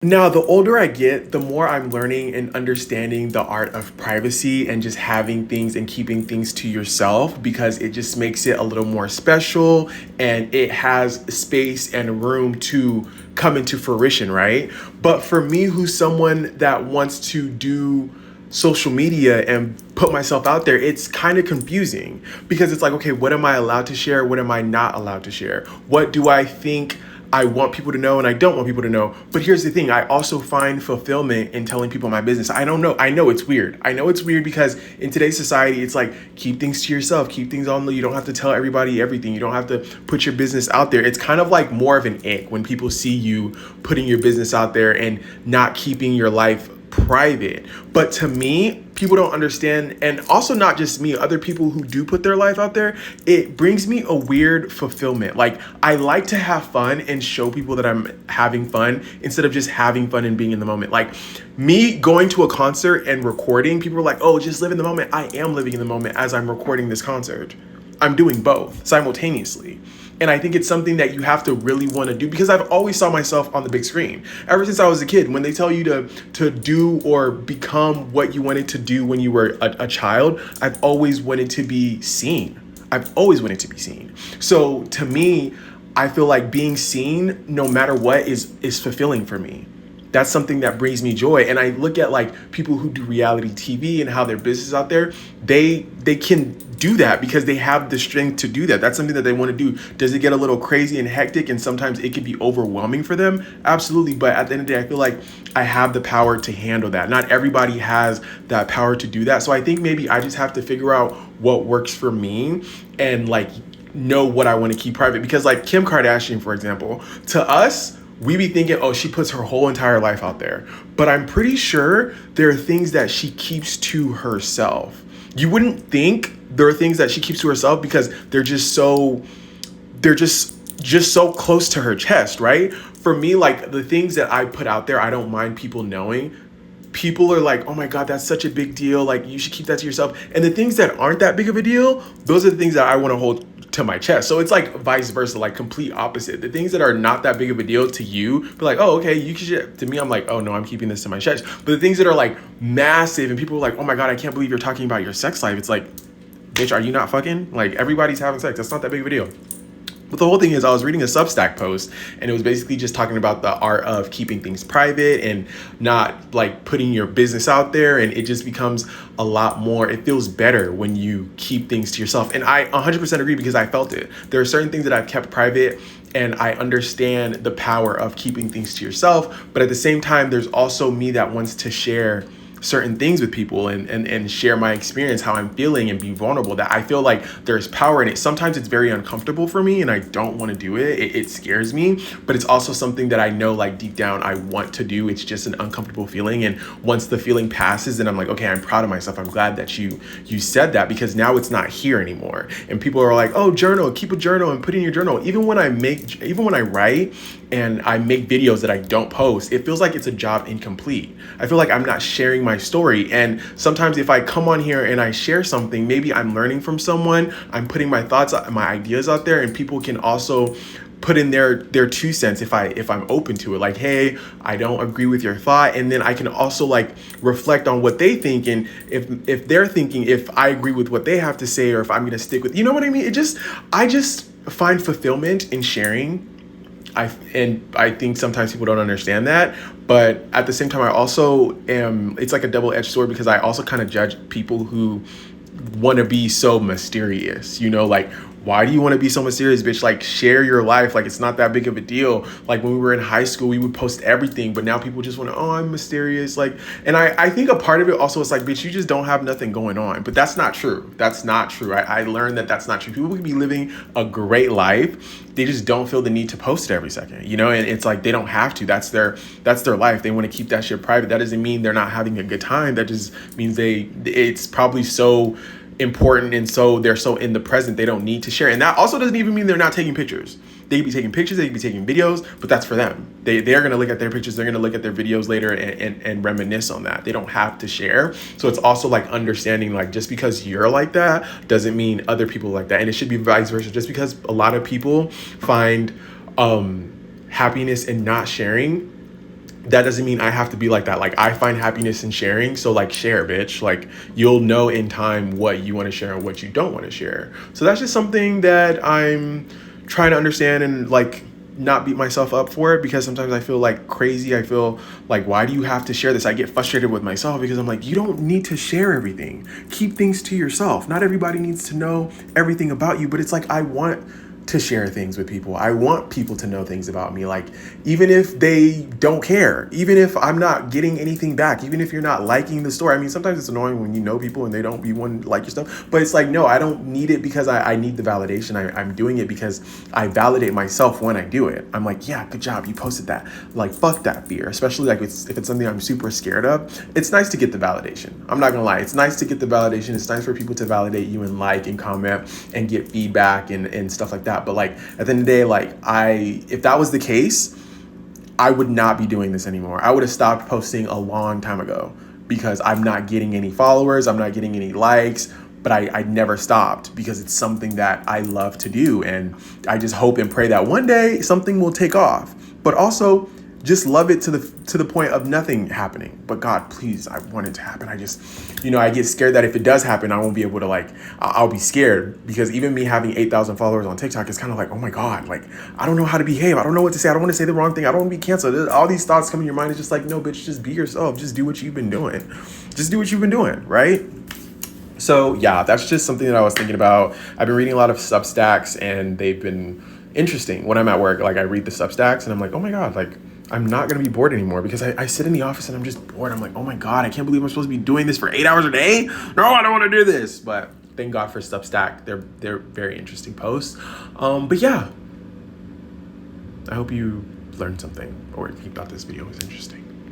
Now, the older I get, the more I'm learning and understanding the art of privacy and just having things and keeping things to yourself because it just makes it a little more special and it has space and room to come into fruition, right? But for me, who's someone that wants to do social media and put myself out there, it's kind of confusing because it's like, okay, what am I allowed to share? What am I not allowed to share? What do I think I want people to know and I don't want people to know? But here's the thing, I also find fulfillment in telling people my business. I don't know. I know it's weird. I know it's weird because in today's society, it's like, keep things to yourself, keep things on the, you don't have to tell everybody everything. You don't have to put your business out there. It's kind of like more of an ick when people see you putting your business out there and not keeping your life private. But to me, people don't understand, and also not just me, other people who do put their life out there, it brings me a weird fulfillment. Like, I like to have fun and show people that I'm having fun instead of just having fun and being in the moment. Like, me going to a concert and recording, people are like, oh, just live in the moment. I am living in the moment as I'm recording this concert. I'm doing both simultaneously. And I think it's something that you have to really want to do because I've always saw myself on the big screen. Ever since I was a kid, when they tell you to do or become what you wanted to do when you were a child, I've always wanted to be seen. I've always wanted to be seen. So to me, I feel like being seen, no matter what, is fulfilling for me. That's something that brings me joy. And I look at like people who do reality TV and how their business out there, they can do that because they have the strength to do that. That's something that they want to do. Does it get a little crazy and hectic and sometimes it can be overwhelming for them? Absolutely. But at the end of the day, I feel like I have the power to handle that. Not everybody has that power to do that. So I think maybe I just have to figure out what works for me and like know what I want to keep private. Because like Kim Kardashian, for example, to us, we be thinking, oh, she puts her whole entire life out there. But I'm pretty sure there are things that she keeps to herself. You wouldn't think there are things that she keeps to herself because they're just so close to her chest, right? For me, like the things that I put out there, I don't mind people knowing. People are like, oh my God, that's such a big deal. Like, you should keep that to yourself. And the things that aren't that big of a deal, those are the things that I want to hold to my chest. So it's like vice versa, like complete opposite. The things that are not that big of a deal to you, be like, oh, okay, you should. To me, I'm like, oh no, I'm keeping this to my chest. But the things that are like massive and people are like, oh my God, I can't believe you're talking about your sex life. It's like, bitch, are you not fucking? Like, everybody's having sex. That's not that big of a deal. But the whole thing is, I was reading a Substack post and it was basically just talking about the art of keeping things private and not like putting your business out there. And it just becomes a lot more, it feels better when you keep things to yourself. And I 100% agree because I felt it. There are certain things that I've kept private and I understand the power of keeping things to yourself. But at the same time, there's also me that wants to share certain things with people and share my experience, how I'm feeling and be vulnerable, that I feel like there's power in it. Sometimes it's very uncomfortable for me and I don't want to do it. It scares me, but it's also something that I know like deep down I want to do. It's just an uncomfortable feeling. And once the feeling passes, then I'm like, okay, I'm proud of myself. I'm glad that you said that because now it's not here anymore. And people are like, oh, journal, keep a journal and put in your journal. Even when I write and I make videos that I don't post, it feels like it's a job incomplete. I feel like I'm not sharing my story. And sometimes if I come on here and I share something, maybe I'm learning from someone, I'm putting my thoughts, my ideas out there, and people can also put in their 2 cents if I'm open to it. Like, hey, I don't agree with your thought. And then I can also like reflect on what they think. And if they're thinking, if I agree with what they have to say, or if I'm going to stick with, you know what I mean? I just find fulfillment in sharing. I think sometimes people don't understand that, but at the same time, I also am, it's like a double-edged sword because I also kind of judge people who want to be so mysterious, like, why do you want to be so mysterious, bitch? Like, share your life. Like, it's not that big of a deal. Like, when we were in high school, we would post everything, but now people just want to, oh, I'm mysterious. Like, and I think a part of it also is like, bitch, you just don't have nothing going on. But that's not true. That's not true. I learned that that's not true. People can be living a great life. They just don't feel the need to post it every second, and it's like, they don't have to. That's their life. They want to keep that shit private. That doesn't mean they're not having a good time. That just means it's probably so important and so they're so in the present they don't need to share. And that also doesn't even mean they're not taking pictures. They could be taking pictures, they could be taking videos, but that's for them. They're going to look at their pictures, they're going to look at their videos later and reminisce on that. They don't have to share. So it's also like understanding, like, just because you're like that doesn't mean other people like that. And it should be vice versa. Just because a lot of people find happiness in not sharing that doesn't mean I have to be like that. Like, I find happiness in sharing. So like, share, bitch. Like, you'll know in time what you want to share and what you don't want to share. So that's just something that I'm trying to understand and like not beat myself up for it, because sometimes I feel like crazy. I feel like, why do you have to share this? I get frustrated with myself because I'm like, you don't need to share everything. Keep things to yourself. Not everybody needs to know everything about you, but it's like, I want to share things with people. I want people to know things about me. Like, even if they don't care, even if I'm not getting anything back, even if you're not liking the story. I mean, sometimes it's annoying when you know people and they don't be one like your stuff, but it's like, no, I don't need it because I need the validation. I'm doing it because I validate myself when I do it. I'm like, yeah, good job. You posted that. Like, fuck that fear, especially like if it's something I'm super scared of. It's nice to get the validation. I'm not gonna lie. It's nice to get the validation. It's nice for people to validate you and like and comment and get feedback and stuff like that. But like, at the end of the day, like, if that was the case, I would not be doing this anymore. I would have stopped posting a long time ago because I'm not getting any followers. I'm not getting any likes, but I never stopped because it's something that I love to do. And I just hope and pray that one day something will take off, but also just love it to the point of nothing happening. But God, please, I want it to happen. I just, I get scared that if it does happen, I won't be able to, like, I'll be scared, because even me having 8,000 followers on TikTok is kind of like, oh my God, like, I don't know how to behave. I don't know what to say. I don't want to say the wrong thing. I don't want to be canceled. All these thoughts come in your mind. It's just like, no, bitch, just be yourself. Just do what you've been doing. Just do what you've been doing, right? So yeah, that's just something that I was thinking about. I've been reading a lot of Substacks and they've been interesting. When I'm at work, like, I read the Substacks and I'm like, oh my God, like, I'm not going to be bored anymore, because I sit in the office and I'm just bored. I'm like, oh my God, I can't believe I'm supposed to be doing this for 8 hours a day. No, I don't want to do this. But thank God for Substack. They're very interesting posts. But yeah, I hope you learned something or you thought this video was interesting.